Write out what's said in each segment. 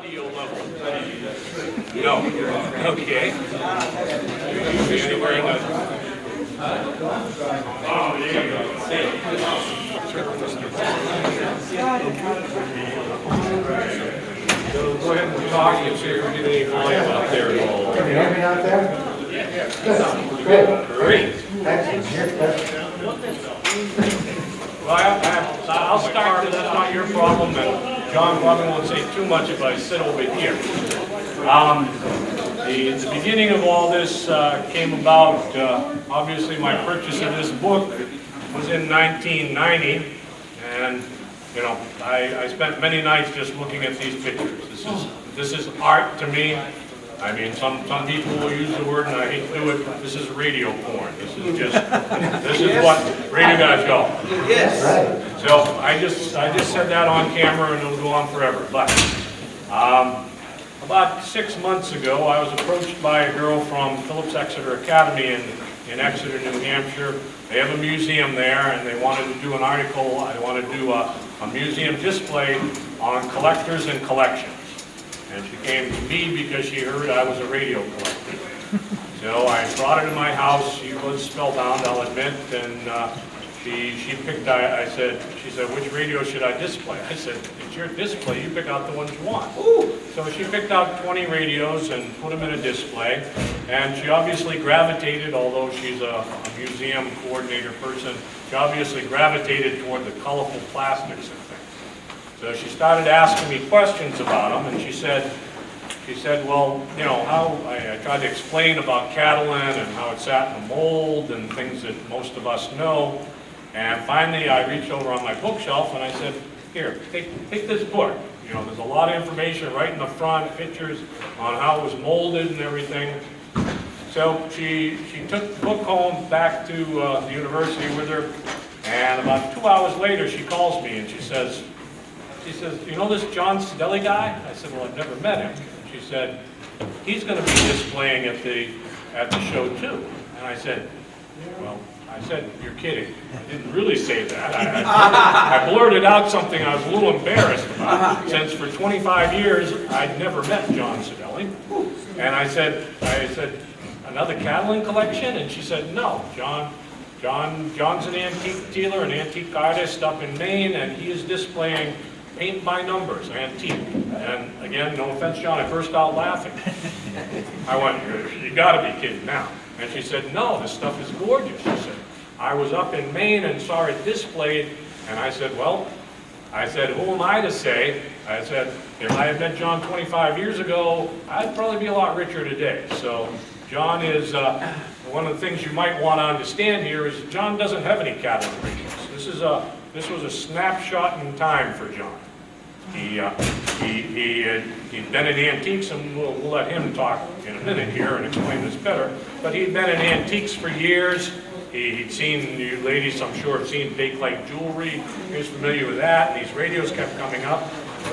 audio level? No. Okay. Anywhere in the... Oh, there you go. So go ahead and talk and see if we get any volume out there at all. Can you hear me out there? Yeah. Good. Great. Well, I'll start. That's not your problem, and John probably won't say too much if I sit over here. The beginning of all this came about, obviously my purchase of this book was in 1990, and you know, I spent many nights just looking at these pictures. This is art to me. I mean, some people will use the word, and I hate to do it, but this is radio porn. This is what radio guys go. Yes. Right. So I just said that on camera, and it'll go on forever. But about 6 months ago, I was approached by a girl from Phillips Exeter Academy in Exeter, New Hampshire. They have a museum there, and they wanted to do an article. I wanted to do a museum display on collectors and collections. And she came to me because she heard I was a radio collector. So I brought her to my house. She was spellbound, I'll admit, and she picked, she said, which radio should I display? I said, it's your display, you pick out the ones you want. Ooh. So she picked out 20 radios and put them in a display, and she obviously gravitated, although she's a museum coordinator person, she obviously gravitated toward the colorful plastics and things. So she started asking me questions about them, and she said, well, you know, how I tried to explain about Catalin and how it sat in a mold and things that most of us know. And finally, I reached over on my bookshelf and I said, here, take this book. You know, there's a lot of information right in the front, pictures on how it was molded and everything. So she took the book home back to the university with her, and about 2 hours later, she calls me and she says, you know this John Sideli guy? I said, well, I've never met him. She said, he's going to be displaying at the show too. And I said, well, you're kidding. I didn't really say that. I blurted out something I was a little embarrassed about, since for 25 years I'd never met John Sideli. And I said, another Catalin collection? And she said, no, John's an antique dealer, an antique artist up in Maine, and he is displaying paint by numbers, antique. And again, no offense, John, I burst out laughing. I went, you gotta be kidding now. And she said, no, this stuff is gorgeous. She said, I was up in Maine and saw it displayed, and I said, well, who am I to say? I said, if I had met John 25 years ago, I'd probably be a lot richer today. So John is, one of the things you might want to understand here is John doesn't have any Catalin radios. This was a snapshot in time for John. He'd been in antiques, and we'll let him talk in a minute here and explain this better, but he'd been in antiques for years. He'd seen, you ladies I'm sure have seen bakelite jewelry. He was familiar with that, and these radios kept coming up.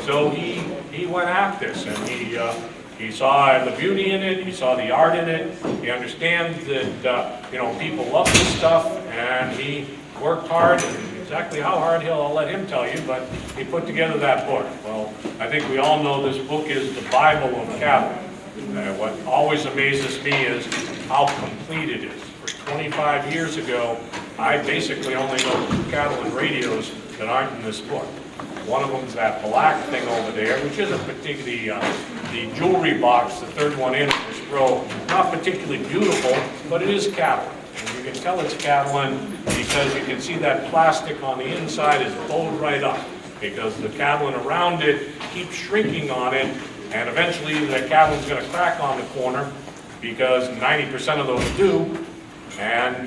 So he went at this, and he saw the beauty in it, he saw the art in it, he understands that you know, people love this stuff, and he worked hard. Exactly how hard, I'll let him tell you, but he put together that book. Well, I think we all know this book is the Bible of Catalin. What always amazes me is how complete it is. For 25 years ago, I basically only know 2 Catalin radios that aren't in this book. One of them is that black thing over there, which isn't particularly, the jewelry box, the third one in this row, not particularly beautiful, but it is Catalin. And you can tell it's Catalin because you can see that plastic on the inside is bowed right up, because the Catalin around it keeps shrinking on it, and eventually the Catalin's going to crack on the corner, because 90% of those do. And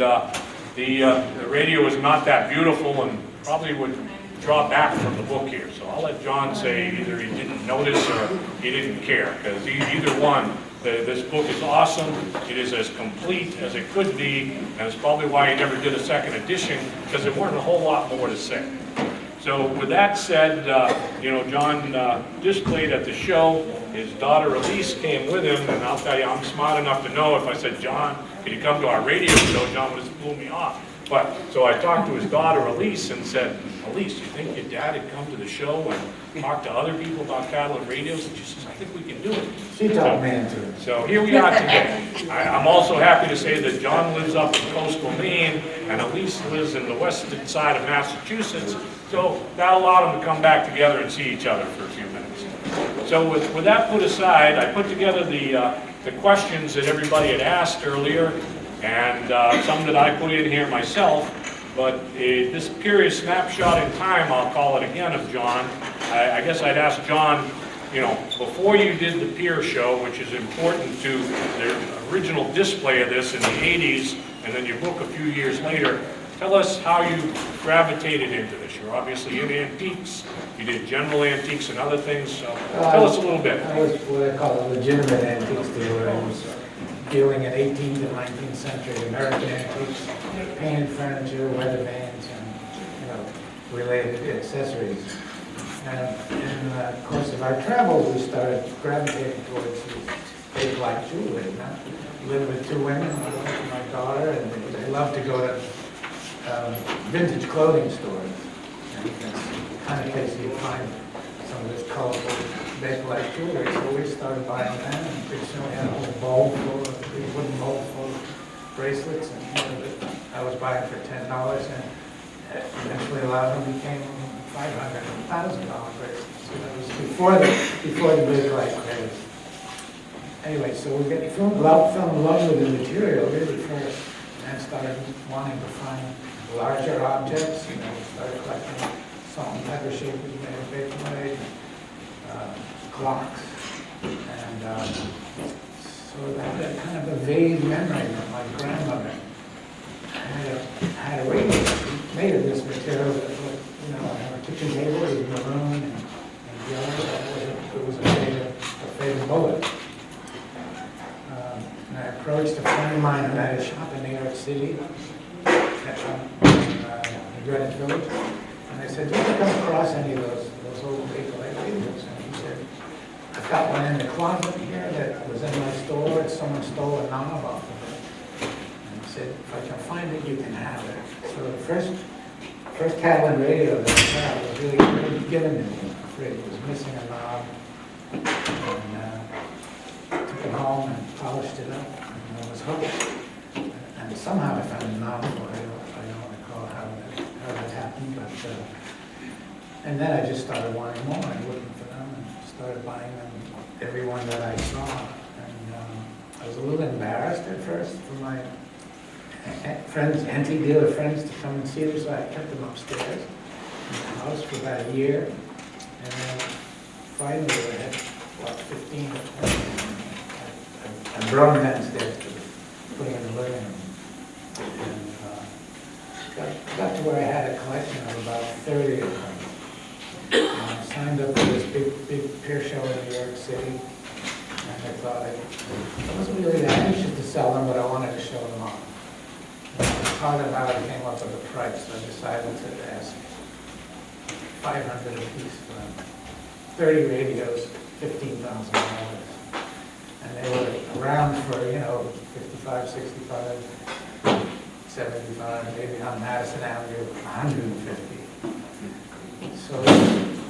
the radio is not that beautiful and probably would draw back from the book here. So I'll let John say either he didn't notice or he didn't care, because either one, this book is awesome. It is as complete as it could be, and it's probably why he never did a second edition, because there weren't a whole lot more to say. So with that said, you know, John displayed at the show. His daughter Elise came with him, and I'll tell you, I'm smart enough to know if I said, John, can you come to our radio show? John would have blew me off. But so I talked to his daughter Elise and said, Elise, you think your dad had come to the show and talked to other people about Catalin radios? And she says, I think we can do it. She talked me into it. So here we are today. I'm also happy to say that John lives up in coastal Maine, and Elise lives in the western side of Massachusetts, so that allowed them to come back together and see each other for a few minutes. So with that put aside, I put together the questions that everybody had asked earlier, and some that I put in here myself, but this period snapshot in time, I'll call it again, of John. I guess I'd ask John, you know, before you did the pier show, which is important to the original display of this in the 80s, and then your book a few years later, tell us how you gravitated into this. You're obviously in antiques, you did general antiques and other things, so tell us a little bit. I was what I call a legitimate antiques dealer. I was dealing in 18th and 19th century American antiques, painted furniture, weather vans, and related accessories. And in the course of our travels, we started gravitating towards these big black jewelry. I live with two women, my wife and my daughter, and they love to go to vintage clothing stores. And that's the kind of place you find some of this colorful big black jewelry. So we started buying them, and pretty soon we had a whole bowl full of, big wooden bowl full of bracelets, and one of it I was buying for $10, and eventually a lot of them became $500 and $1,000 bracelets. So that was before the big light craze. Anyway, so we fell in love with the material really first, and started wanting to find larger objects. Started collecting salt and pepper shakers made of bakelite, clocks, and so that had kind of a vague memory of my grandmother. Had a radio made of this material that was, on our kitchen table, it was maroon and yellow. It was a faded bullet. And I approached a friend of mine who had a shop in New York City, in Greenwich Village, and I said, "Did you come across any of those old bakelite radios?" And he said, "I've got one in the closet here that was in my store, and someone stole a knob off of it." And he said, "If I can find it, you can have it." So the first Catalin radio that I had was really given to me for free. It was missing a knob, and took it home and polished it up, and I was hooked. And somehow I found a knob for it. I don't recall how that happened, but and then I just started wanting more and looking for them, and started buying them, every one that I saw. And I was a little embarrassed at first for my friends, antique dealer friends, to come and see them, so I kept them upstairs in the house for about a year. And then finally I had, 15 or 20. I brought them downstairs to put in the living room. And got to where I had a collection of about 30 of them. And I signed up for this big pier show in New York City. And I thought I wasn't really that anxious to sell them, but I wanted to show them off. Talking about it, came up with a price, so I decided to ask $500 a piece for them. 30 radios, $15,000. And they were around for, 55, 65, 75, maybe on Madison Avenue, 150. So it was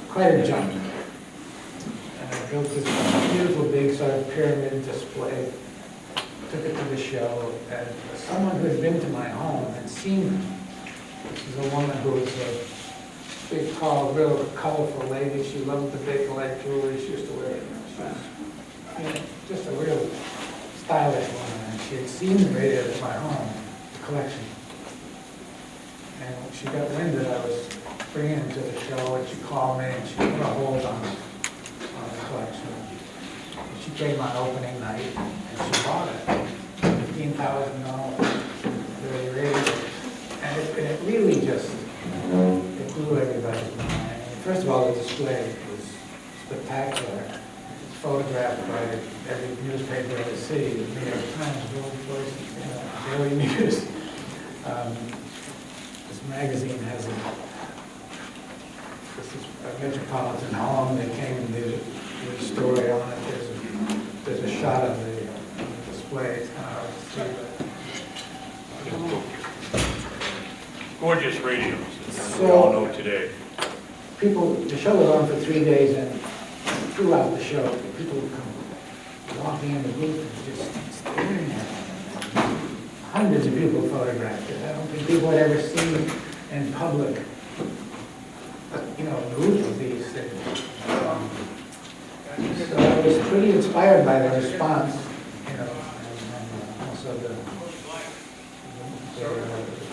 quite a jump. And I built this beautiful big sort of pyramid display. Took it to the show, and someone who had been to my home and seen them. This is a woman who was a big, tall, real colorful lady. She loved the big light jewelry. She used to wear it. She was, just a real stylish woman. And she had seen the radios at my home, the collection. And she got wind that I was bringing them to the show, and she called me, and she put a hold on the collection. And she came on opening night, and she bought it. $15,000 for radios. And it really just, it blew everybody's mind. First of all, the display was spectacular. It's photographed by every newspaper in the city, the New York Times, World Voice, Daily News. This magazine has this is a metropolitan home. They came and did a story on it. There's a shot of the display. It's kind of hard to see, but gorgeous radios. as we all know today. People, the show was on for 3 days, and throughout the show, people would come walking in the booth and just staring at it. Hundreds of people photographed it. I don't think people had ever seen in public, you know, a group of these things. So I was pretty inspired by the response, you know, and also the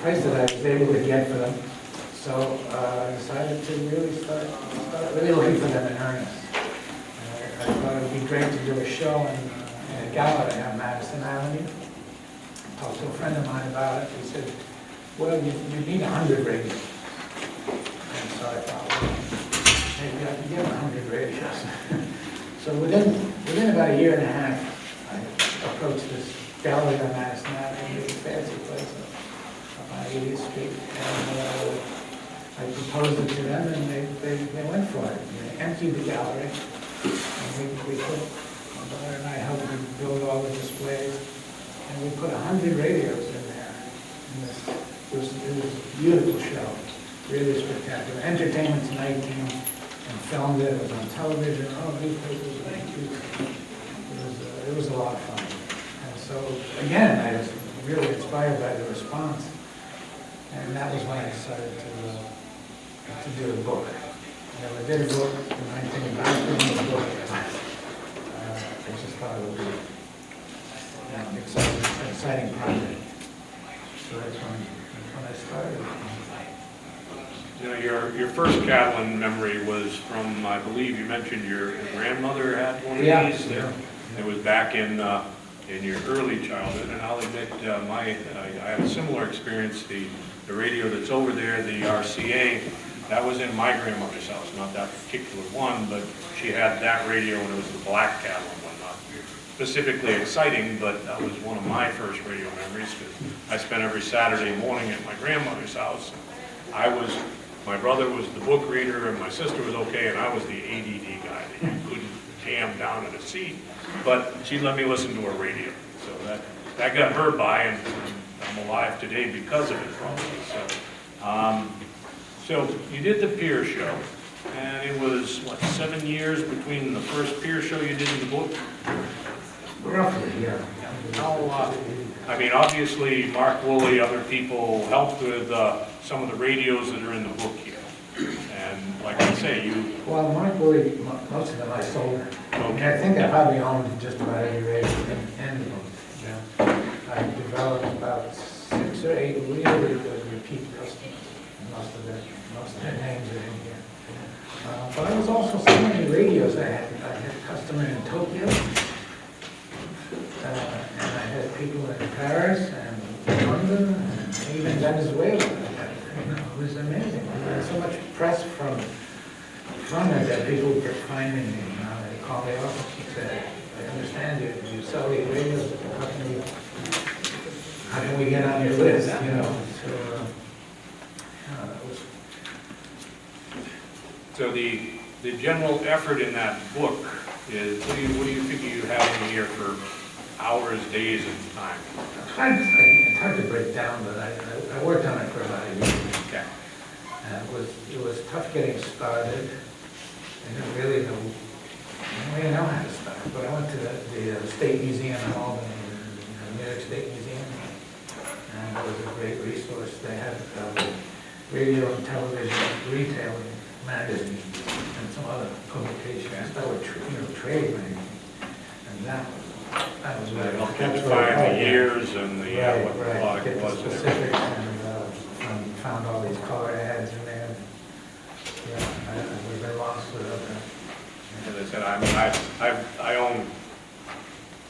price that I was able to get for them. So I decided to really start really looking for them in earnest. I thought it would be great to do a show in a gallery on Madison Avenue. I talked to a friend of mine about it. He said, well, you need 100 radios. And so I thought, well, maybe I can get 100 radios. So within about a year and a half, I approached this gallery on Madison Avenue, a fancy place up on 80th Street. And I proposed it to them, and they went for it. They emptied the gallery, and we put, my daughter and I helped them build all the displays, and we put 100 radios in there. And it was a beautiful show, really spectacular. Entertainment Tonight came and filmed it. It was on television, all newspapers. It was a lot of fun. And so again, I was really inspired by the response, and that was when I decided to do a book. You know, I did a book, and I think about doing a book. I just thought it would be an exciting project. So that's when I started. You know, your first Catalin memory was from, I believe you mentioned your grandmother had one of these. Yeah. It was back in your early childhood, and I'll admit, I had a similar experience. The radio that's over there, the RCA, that was in my grandmother's house, not that particular one, but she had that radio, and it was the black Catalin one, not specifically exciting, but that was one of my first radio memories, because I spent every Saturday morning at my grandmother's house. My brother was the book reader, and my sister was okay, and I was the ADD guy that you couldn't jam down in a seat, but she let me listen to her radio. So that got her by, and I'm alive today because of it, probably. So you did the Pier Show, and it was, what, 7 years between the first Pier Show you did in the book? Roughly, yeah. I mean, obviously, Mark Woolley, other people helped with some of the radios that are in the book here. And like I say, you... Well, Mark Woolley, most of them I sold. Okay. I think I probably owned just about every radio in the book. Yeah. I developed about 6 or 8 really good repeat customers. And most of their names are in here. But I was also selling the radios. I had a customer in Tokyo. And I had people in Paris and London and even Venezuela. It was amazing. I had so much press from it that people kept finding me. They called the office and said, I understand you sell these radios. How can we get on your list? You know. So the general effort in that book is, what do you figure you have in here for hours, days, and time? It's hard to break down, but I worked on it for about a year. Okay. And it was tough getting started. I didn't really know how to start. But I went to the State Museum in Albany, the New York State Museum, and it was a great resource. They had radio and television retailing magazines and some other publications that were trade magazines, and that was Right, really I'll kept find the years and the what the product get the was. And specifics, and found all these color ads in there. Yeah, I was very lost without that. as I said, I mean, I own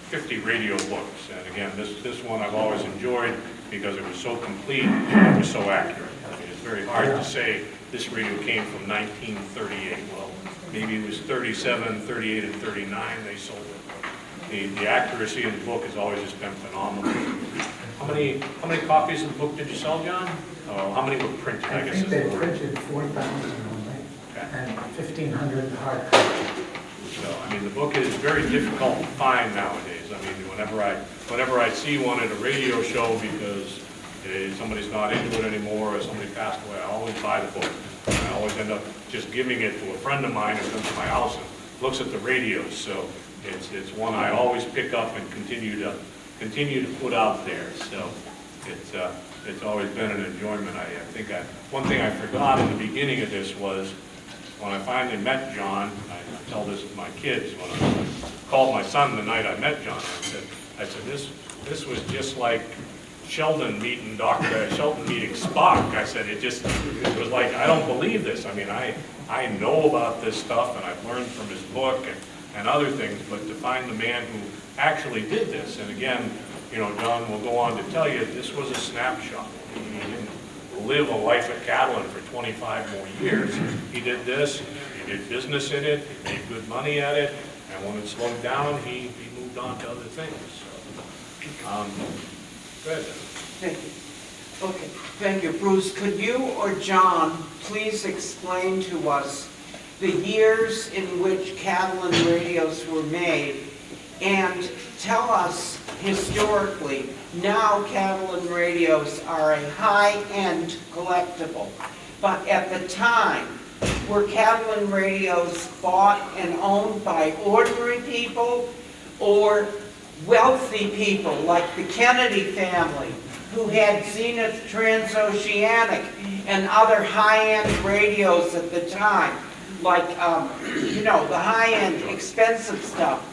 50 radio books, and again, this one I've always enjoyed because it was so complete and it was so accurate. I mean, it's very hard to say this radio came from 1938. Well, maybe it was 37, 38, and 39 they sold it. The accuracy in the book has always just been phenomenal. How many copies of the book did you sell, John? How many were printed? I guess think they is the word. printed 4,000 only, Okay. and 1,500 hard copies. So, I mean, the book is very difficult to find nowadays. I mean, whenever I see one at a radio show, because if somebody's not into it anymore or somebody passed away, I always buy the book. And I always end up just giving it to a friend of mine who comes to my house and looks at the radios. So it's one I always pick up and continue to put out there. So it's always been an enjoyment. I think one thing I forgot in the beginning of this was when I finally met John. I tell this to my kids when I called my son the night I met John. I said this was just like Sheldon meeting Spock. I said it was like, I don't believe this. I mean, I know about this stuff and I've learned from his book and other things, but to find the man who actually did this, and again, you know, John will go on to tell you, this was a snapshot. He didn't live a life at Catalin for 25 more years. He did this, he did business in it, he made good money at it, and when it slowed down, he moved on to other things. So, go ahead. Thank you. Okay, thank you. Bruce, could you or John please explain to us the years in which Catalin radios were made, and tell us historically, now Catalin radios are a high-end collectible, but at the time, were Catalin radios bought and owned by ordinary people or wealthy people like the Kennedy family who had Zenith Transoceanic and other high-end radios at the time, like, you know, the high-end expensive stuff?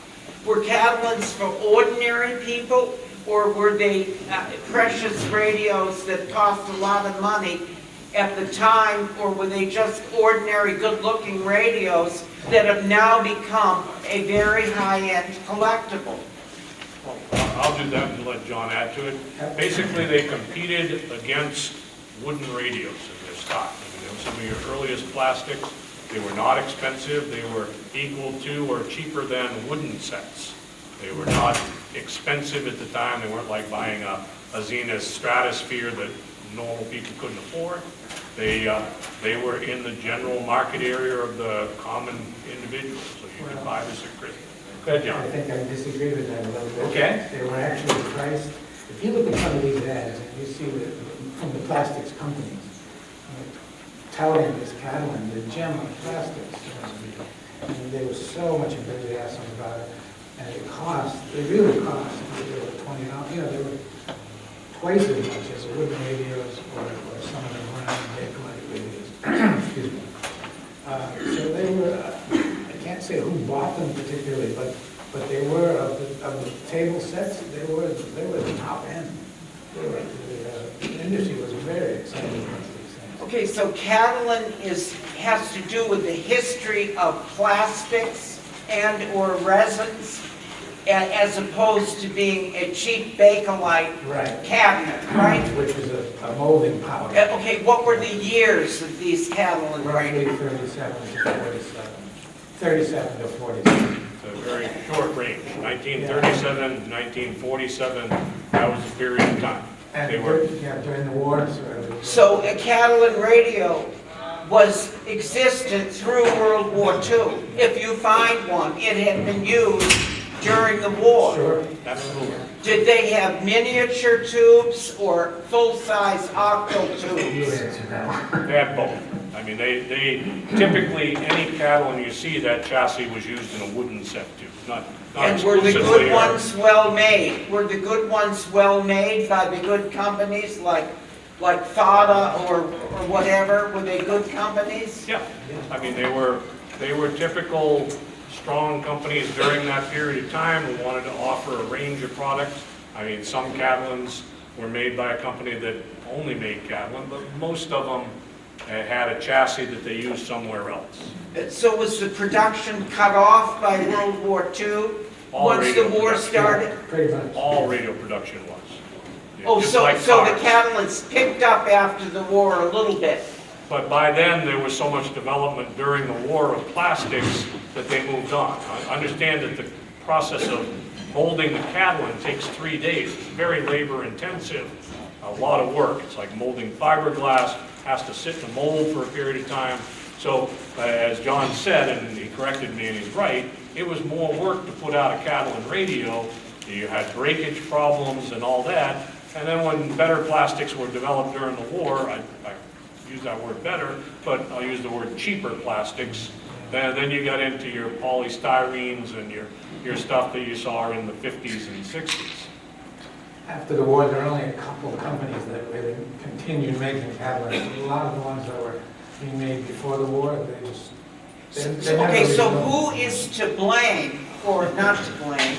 Were Catalins for ordinary people, or were they precious radios that cost a lot of money at the time, or were they just ordinary good-looking radios that have now become a very high-end collectible? Well, I'll do that and let John add to it. Basically, they competed against wooden radios in their stock. I mean, they were some of your earliest plastics. They were not expensive. They were equal to or cheaper than wooden sets. They were not expensive at the time. They weren't like buying a Zenith Stratosphere that normal people couldn't afford. They were in the general market area of the common individual, so you could buy this at Christmas. Go ahead, John. I think I disagree with that a little bit. Okay. They were actually priced, if you look at some of these ads, and you see that from the plastics companies, touting this Catalin, the gem of plastics, and there was so much enthusiasm about it, and they really cost, they were $20, you know, they were twice as much as wooden radios or some of the round Bakelite radios. Excuse me. So they were, I can't say who bought them particularly, but they were, of the table sets, they were the top end. The industry was very excited about these things. Okay, so Catalin has to do with the history of plastics and or resins, as opposed to being a cheap Bakelite cabinet, right? Which was a molding powder. Okay, what were the years of these Catalin Roughly radios? 37 to 47. It's a very short range. 1937, 1947, that was the period of time. And They were, during the war. So a Catalin radio was existent through World War II. If you find one, it had been used during the war. Sure. absolutely. Did they have miniature tubes or full-size octal You tubes? answer that one. They had both. I mean, they typically, any Catalin you see, that chassis was used in a wooden set too, not And were the exclusively. good ones well made? Were the good ones well made by the good companies like Fada or whatever? Were they good companies? Yeah, I mean, they were typical strong companies during that period of time who wanted to offer a range of products. I mean, some Catalins were made by a company that only made Catalin, but most of them had a chassis that they used somewhere else. So was the production cut off by World War II All once the radio war production. started? Pretty much. All radio production was. Oh, Just so like the cars. Catalins picked up after the war a little bit. But by then, there was so much development during the war of plastics that they moved on. I understand that the process of molding the Catalin takes 3 days. It's very labor intensive, a lot of work. It's like molding fiberglass, has to sit in a mold for a period of time. So as John said, and he corrected me and he's right, it was more work to put out a Catalin radio. You had breakage problems and all that. And then when better plastics were developed during the war, I use that word better, but I'll use the word cheaper plastics, then you got into your polystyrenes and your stuff that you saw in the 50s and 60s. After the war, there were only a couple of companies that really continued making catalysts. A lot of the ones that were being made before the war, they just... they never Okay, so really who is to blame, or not to blame,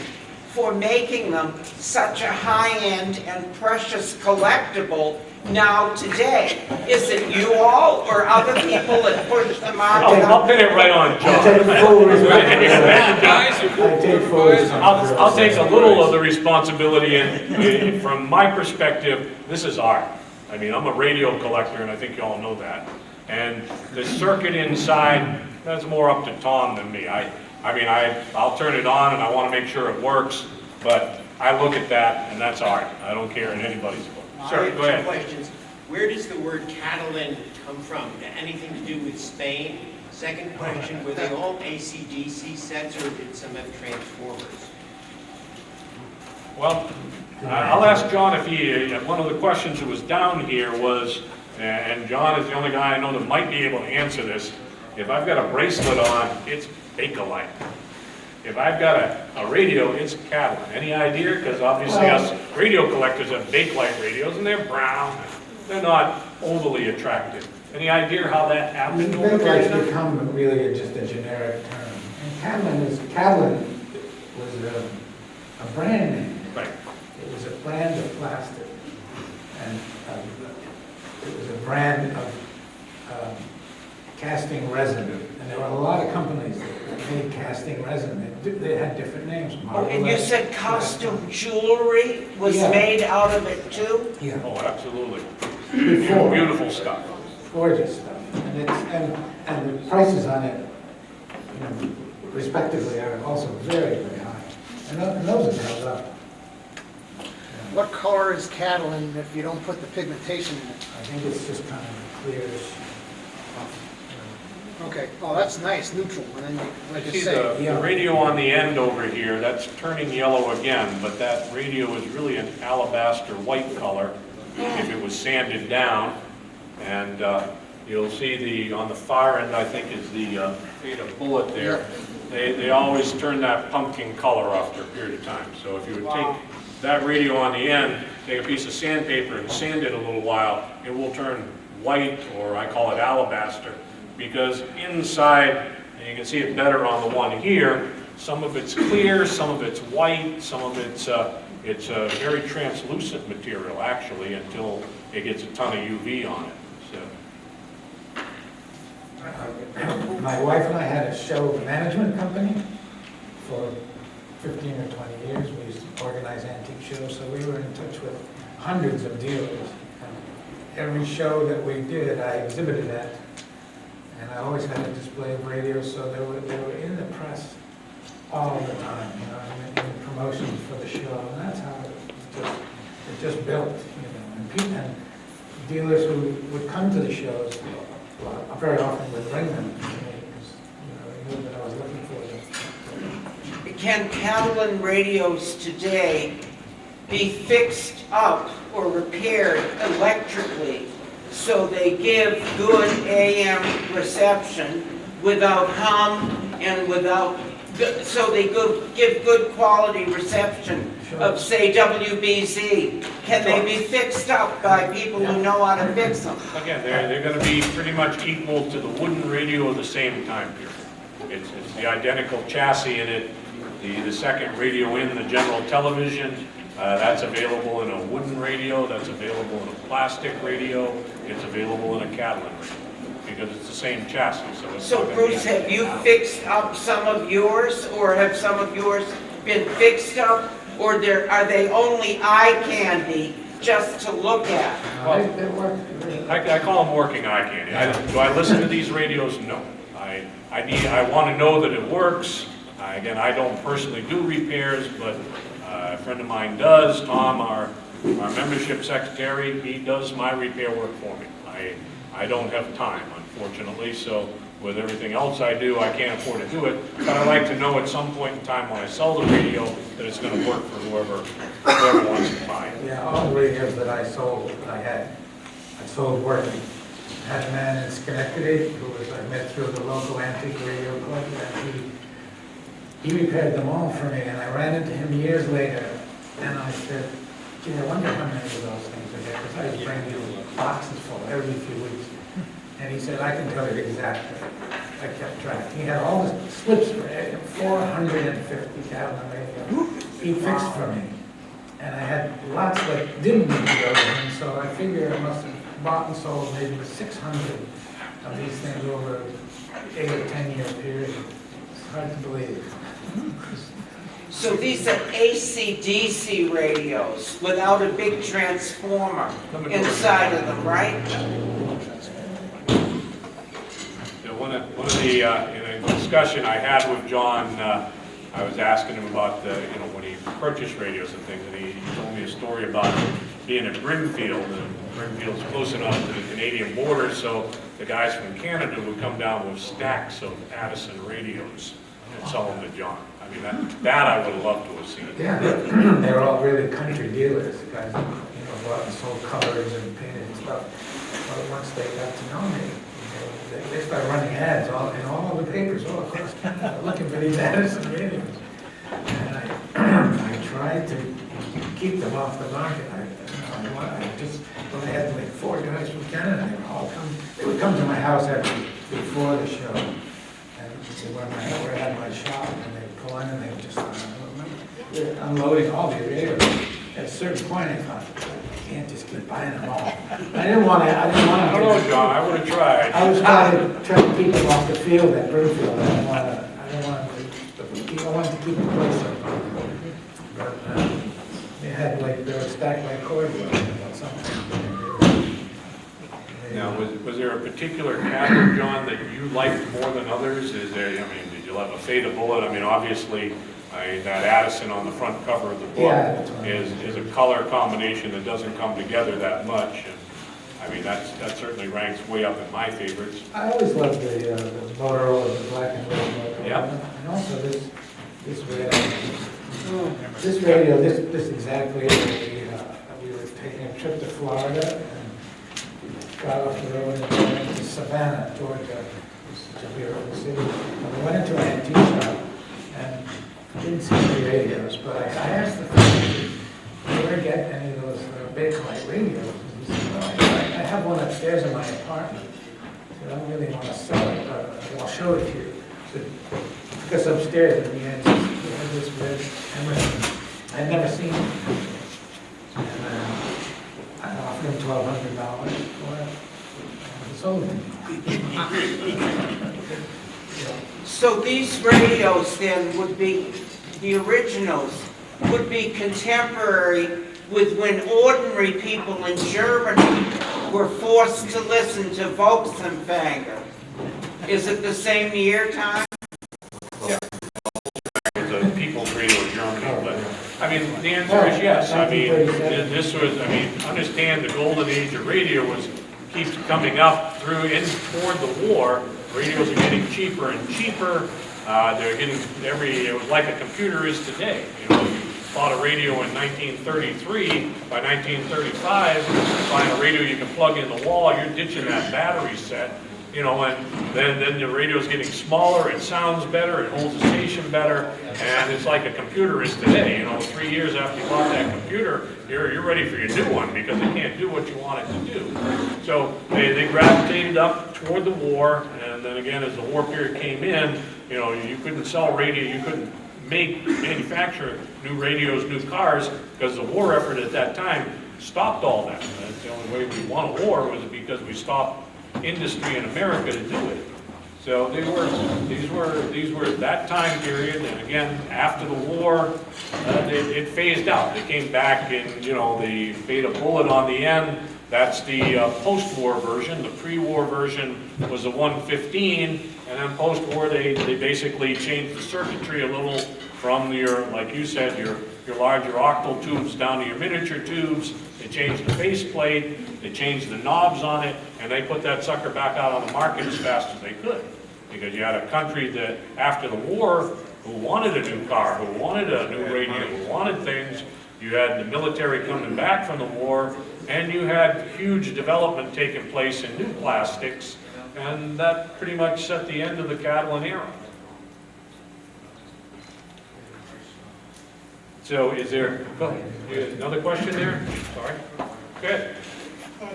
for making them such a high-end and precious collectible now today? Is it you all or other people that push them out? I'll pin it right on I take John. full responsibility. Guys, I take full responsibility. I'll take a little of the responsibility, and from my perspective, this is art. I mean, I'm a radio collector, and I think you all know that. And the circuit inside, that's more up to Tom than me. I'll turn it on, and I want to make sure it works, but I look at that, and that's art. I don't care in anybody's book. Sir, go I ahead. have 2 questions. Where does the word Catalin come from? Anything to do with Spain? Second question, were they all AC/DC sets, or did some have transformers? Well, I'll ask John if one of the questions that was down here was, and John is the only guy I know that might be able to answer this, if I've got a bracelet on, it's Bakelite. If I've got a radio, it's Catalin. Any idea? Because obviously us radio collectors have Bakelite radios, and they're brown. They're not overly attractive. Any idea how that happened? Bakelite's become really just a generic term. And Catalin was a brand name. Right. It was a brand of plastic. And it was a brand of casting resin. And there were a lot of companies that made casting resin. They had different names. Oh, and you said costume jewelry was Yeah. made out of it too? Yeah, Oh, absolutely. Before. Beautiful stuff. gorgeous stuff. And the prices on it, you know, respectively, are also very, very high. And those are held up. What color is Catalin if you don't put the pigmentation in it? I think it's just kind of a clearish. Okay, oh, that's nice, neutral, and then you, like you See say, the radio on the end over here, that's turning yellow again, but that radio is really an alabaster white color if it was sanded down. And you'll see on the far end, I think, is the fade of bullet there. They always turn that pumpkin color after a period of time. So if you would take that radio on the end, take a piece of sandpaper and sand it a little while, it will turn white, or I call it alabaster, because inside, and you can see it better on the one here, some of it's clear, some of it's white, some of it's a very translucent material actually, until it gets a ton of UV on it. So. My wife and I had a show management company for 15 or 20 years. We used to organize antique shows, so we were in touch with hundreds of dealers. And every show that we did, I exhibited at. And I always had a display of radios, so they were in the press all the time, you know, in promotion for the show. And that's how it just built, you know. And dealers who would come to the shows, very often would bring them to me, because, you know, they knew that I was looking for them. Can Catalin radios today be fixed up or repaired electrically so they give good AM reception without hum and so they give good quality reception of, say, WBZ? Can they be fixed up by people who know how to fix them? Again, they're going to be pretty much equal to the wooden radio of the same time period. It's the identical chassis in it. The second radio in the general television, that's available in a wooden radio, that's available in a plastic radio, it's available in a Catalin radio, because it's the same chassis. So Bruce, have you fixed up some of yours, or have some of yours been fixed up, or are they only eye candy just to look at? They work. I call them working eye candy. Do I listen to these radios? No. I want to know that it works. Again, I don't personally do repairs, but a friend of mine does. Tom, our membership secretary, he does my repair work for me. I don't have time, unfortunately, so with everything else I do, I can't afford to do it, but I like to know at some point in time when I sell the radio that it's gonna work for whoever wants to buy it. Yeah, all the radios that I sold, I sold working. I had a man in Schenectady who I met through the local antique radio club, and he repaired them all for me, and I ran into him years later, and I said, gee, I wonder how many of those things are there, because I was bringing you boxes full every few weeks. And he said, I can tell you exactly. I kept track. He had all the slips for it, 450 Catalin radios. He fixed for me. And I had lots that didn't need to go to him, so I figure I must have bought and sold maybe 600 of these things over an 8 or 10 year period. It's hard to believe. So these are AC/DC radios without a big transformer inside of them, right? One of the, in a discussion I had with John, I was asking him about, when he purchased radios and things, and he told me a story about being at Brimfield, and Brimfield's close enough to the Canadian border, so the guys from Canada would come down with stacks of Addison radios and sell them to John. I mean, that I would have loved to have seen. Yeah, they were all really country dealers, the guys, go out and sold colors and painted and stuff. But once they got to know me, they started running ads in all the papers all across Canada, looking for these Addison radios. And I tried to keep them off the market. When I had like 4 guys from Canada, they would come to my house before the show. And where I had my shop, and they'd pull in and they would just, they're unloading all the radios. At a certain point, I thought, I can't just keep buying them all. I didn't want to. I don't know, John, I would have tried. I was trying to keep them off the field at Brookline. I wanted to keep the place up. But they had they were stacked like cordwood or something. Now, was there a particular pattern, John, that you liked more than others? Did you love a faded bullet? I mean, obviously, that Addison on the front cover of the book is a color combination that doesn't come together that much. And, I mean, that certainly ranks way up in my favorites. I always loved the Motorola, the black and white Motorola. Yep. And also this radio, this exactly, we were taking a trip to Florida and got off the road and went to Savannah, Georgia, which is a beautiful city. And we went into an antique shop and didn't see any radios, but I asked the fellow, do you ever get any of those Bakelite radios? And he said, well, I have one upstairs in my apartment. I said, I don't really want to sell it, but I'll show it to you. So, because upstairs in the end, he had this red Emerson. I'd never seen it. And I offered him $1,200 for it. And he sold it. So these radios then would be, the originals, would be contemporary with when ordinary people in Germany were forced to listen to Volksempfänger. Is it the same year time? The People's Radio of Germany, but, I mean, the answer is yes. I mean, understand the golden age of radio keeps coming up through and toward the war. Radios are getting cheaper and cheaper. They're getting it was like a computer is today. You bought a radio in 1933. By 1935, you find a radio you can plug in the wall. You're ditching that battery set. And then the radio's getting smaller, it sounds better, it holds the station better, and it's like a computer is today. 3 years after you bought that computer, you're ready for your new one because it can't do what you want it to do. So they gravitated up toward the war, and then again, as the war period came in, you couldn't sell radio, you couldn't manufacture new radios, new cars, because the war effort at that time stopped all that. That's the only way we won a war was because we stopped industry in America to do it. So these were that time period, and again, after the war, it phased out. They came back in, the Beta bullet on the end. That's the post-war version. The pre-war version was a 115, and then post-war they basically changed the circuitry a little from like you said, your larger octal tubes down to your miniature tubes. They changed the faceplate, they changed the knobs on it, and they put that sucker back out on the market as fast as they could. because you had a country that, after the war, who wanted a new car, who wanted a new radio, who wanted things. You had the military coming back from the war, and you had huge development taking place in new plastics, and that pretty much set the end of the Catalin era. So is there, another question there? Sorry. Good.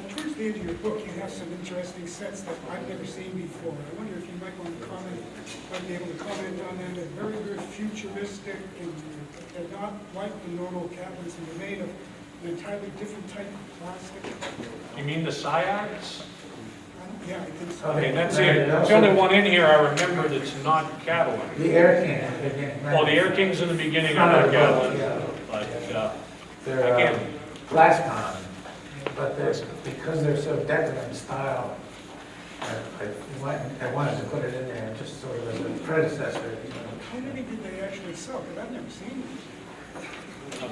Towards the end of your book, you have some interesting sets that I've never seen before. I wonder if you might want to comment, might be able to comment on them. They're very, very futuristic, and they're not like the normal Catalins, and they're made of an entirely different type of plastic. You mean the SIACs? Yeah, I think so. Okay, that's it. It's the only one in here I remember that's not Catalin. The Air King at the beginning. Well, the Air Kings in the beginning are not Catalin, but They're again, Plascon, but because they're so decadent style, I wanted to put it in there just sort of as a predecessor. How many did they actually sell? Because I've never seen them.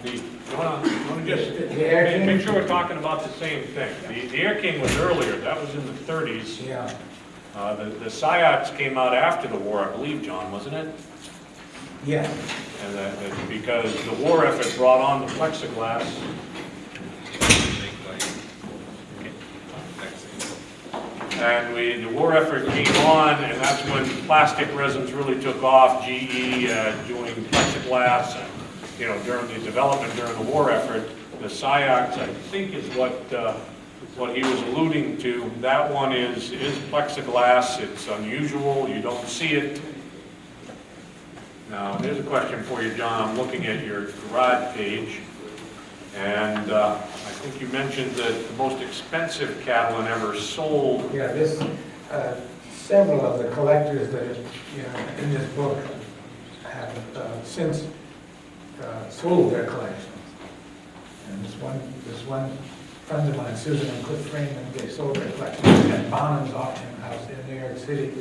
you want to just The Air King? make sure we're talking about the same thing. The Air King was earlier, that was in the 30s. Yeah, The SIACs came out after the war, I believe, John, wasn't it? yeah. And because the war effort brought on the plexiglass. And the war effort came on, and that's when plastic resins really took off. GE doing plexiglass, and, during the development during the war effort. The SIACs, I think, is what he was alluding to. That one is plexiglass. It's unusual. You don't see it. Now, here's a question for you, John. I'm looking at your garage page, and I think you mentioned that the most expensive Catalin ever sold. Yeah, several of the collectors that are, in this book have since sold their collections. And this one friend of mine, Susan and Cliff Freeman, they sold their collections at Bonham's auction house in New York City.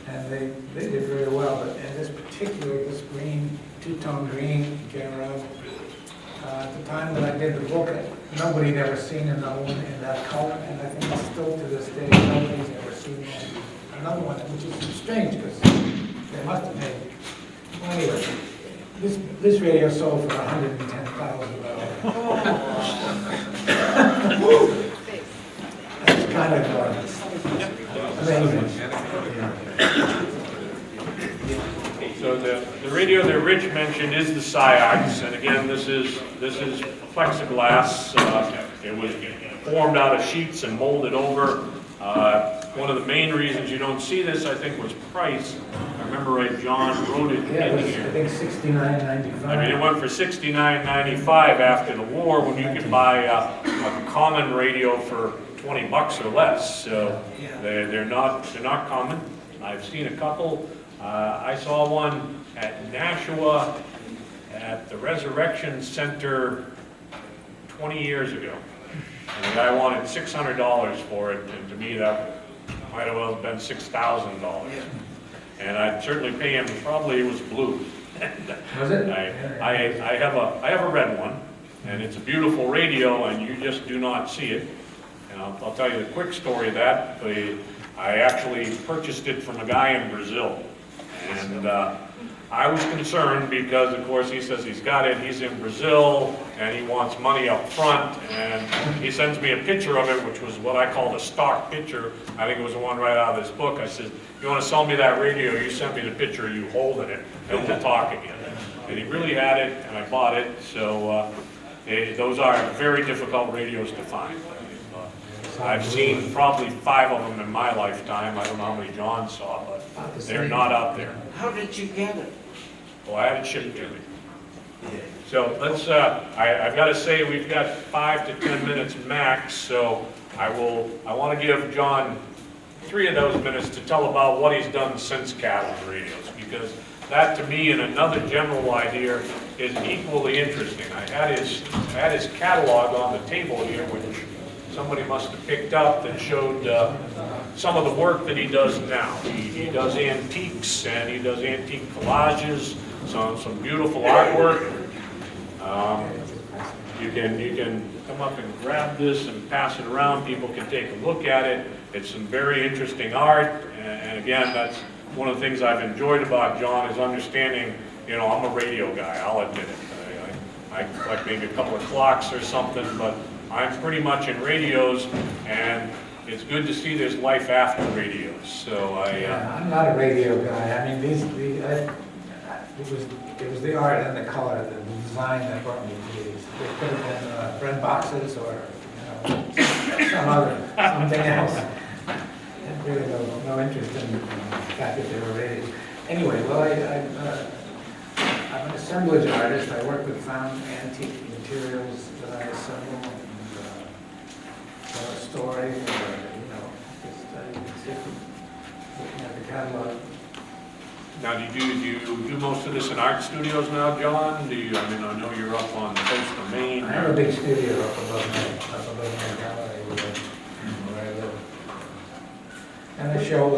And they did very well, but in this green, two-tone green came around. At the time that I did the book, nobody had ever seen another one in that color, and I think still to this day, nobody's ever seen another one, which is strange, because they must have made. Well, anyway, this radio sold for $110,000. That's kind of amazing. So the radio that Rich mentioned is the SIACs, and again, this is plexiglass. It was formed out of sheets and molded over. One of the main reasons you don't see this, I think, was price. If I remember right, John wrote it Yeah, in it was, here. I think $69.95. I mean, it went for $69.95 after the war, when you could buy a common radio for $20 or less. So they're not common. I've seen a couple. I saw one at Nashua at the Resurrection Center 20 years ago. And the guy wanted $600 for it, and to me that might have well been $6,000. And I'd certainly pay him, probably it was blue. Was it? I have a red one, and it's a beautiful radio, and you just do not see it. And I'll tell you the quick story of that. I actually purchased it from a guy in Brazil. And I was concerned because, of course, he says he's got it, he's in Brazil, and he wants money up front, and he sends me a picture of it, which was what I called a stock picture. I think it was the one right out of this book. I said, you want to sell me that radio, you send me the picture of you holding it, and we'll talk again. And he really had it, and I bought it, so those are very difficult radios to find. I've seen probably 5 of them in my lifetime. I don't know how many John saw, but they're not out there. How did you get it? Well, I had it shipped to me. So let's, I've got to say, we've got 5 to 10 minutes max, so I want to give John 3 of those minutes to tell about what he's done since Catalin radios, because that, to me, and another general idea, is equally interesting. I had his catalog on the table here, which somebody must have picked up, that showed some of the work that he does now. He does antiques, and he does antique collages, some beautiful artwork. You can come up and grab this and pass it around. People can take a look at it. It's some very interesting art, and again, that's one of the things I've enjoyed about John is understanding, you know, I'm a radio guy, I'll admit it. I collect maybe a couple of clocks or something, but I'm pretty much in radios, and it's good to see there's life after radios. So Yeah, I'm not a radio guy. I mean, it was the art and the color, the design that brought me to these. They could have been bread boxes or, you know, something else. I had really no interest in the fact that they were radios. Anyway, well, I'm an assemblage artist. I work with found antique materials that I assemble and tell a story, or, you know, just looking at the catalog. now, do you do most of this in art studios now, John? Do you, I mean, I know you're up on the coast of Maine. I have a big studio up above my gallery where I live. And I show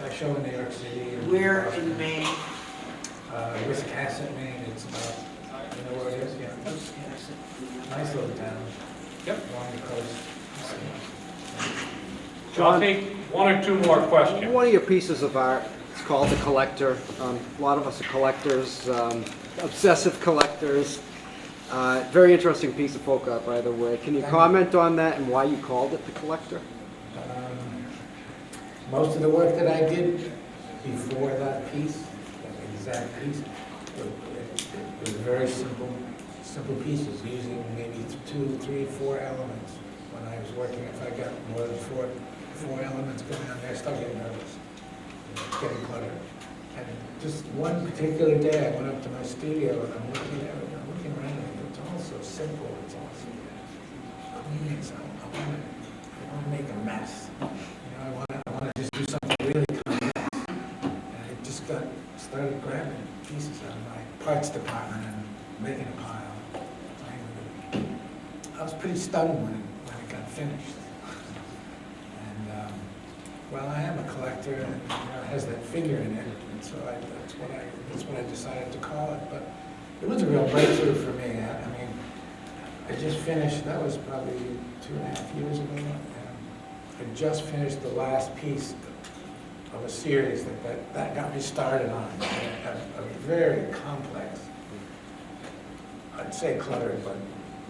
I show in New York City. and Where Boston. in Maine? Wiscasset, Maine, it's about, you know where it is? Yeah. Nice little town. Yep. Along the coast. So I'll take one or two more questions. One of your pieces of art, it's called The Collector. A lot of us are collectors, obsessive collectors. Very interesting piece of folk art, by the way. Can you comment on that and why you called it The Collector? Most of the work that I did before that piece, that exact piece, it was very simple pieces using maybe 2, 3, 4 elements. When I was working, if I got more than four elements going on there, I started getting nervous, getting cluttered. And just one particular day, I went up to my studio and I'm looking around and it's all so simple, it's all so clean. So I want to make a mess. You know, I want to just do something really complex. And I just started grabbing pieces out of my parts department and making a pile. I was pretty stunned when it got finished. And well, I am a collector, and you know, it has that figure in it, and so that's what I decided to call it. But it was a real breakthrough for me. I mean, I just finished. That was probably 2.5 years ago. And I just finished the last piece of a series that got me started on a very complex. I'd say cluttered, but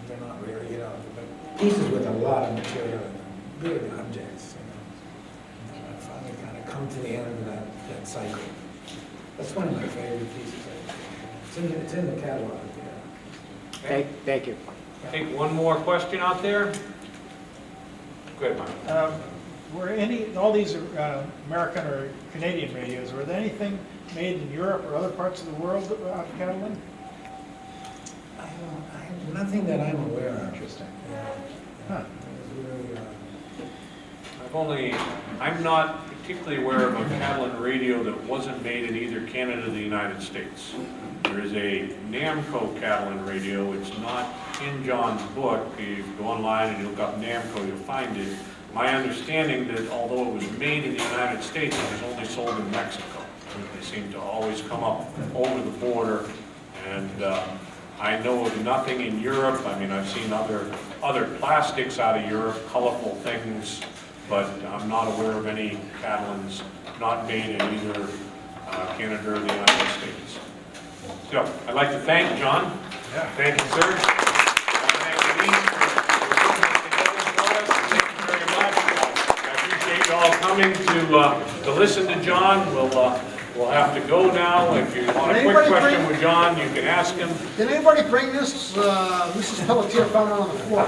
they're not really, you know, but pieces with a lot of material and big objects, you know. And I finally kind of come to the end of that cycle. That's one of my favorite pieces. It's in the catalog, yeah. Thank you. Take one more question out there. Good, Mike. Were all these American or Canadian radios, were there anything made in Europe or other parts of the world out of Catalin? Nothing that I'm aware of. Interesting. Yeah. Huh. I'm not particularly aware of a Catalin radio that wasn't made in either Canada or the United States. There is a Namco Catalin radio. It's not in John's book. If you go online and you look up Namco, you'll find it. My understanding that although it was made in the United States, it was only sold in Mexico. They seem to always come up over the border, and I know of nothing in Europe. I mean, I've seen other plastics out of Europe, colorful things, but I'm not aware of any Catalins not made in either Canada or the United States. So, I'd like to thank John. Yeah. Thank you, sir. Thank you, Lee, for putting this together for us. Thank you very much. I appreciate you all coming to listen to John. We'll have to go now. If you want a quick question with John, you can ask him. Did anybody bring this, Mrs. Pelletier found it on the floor?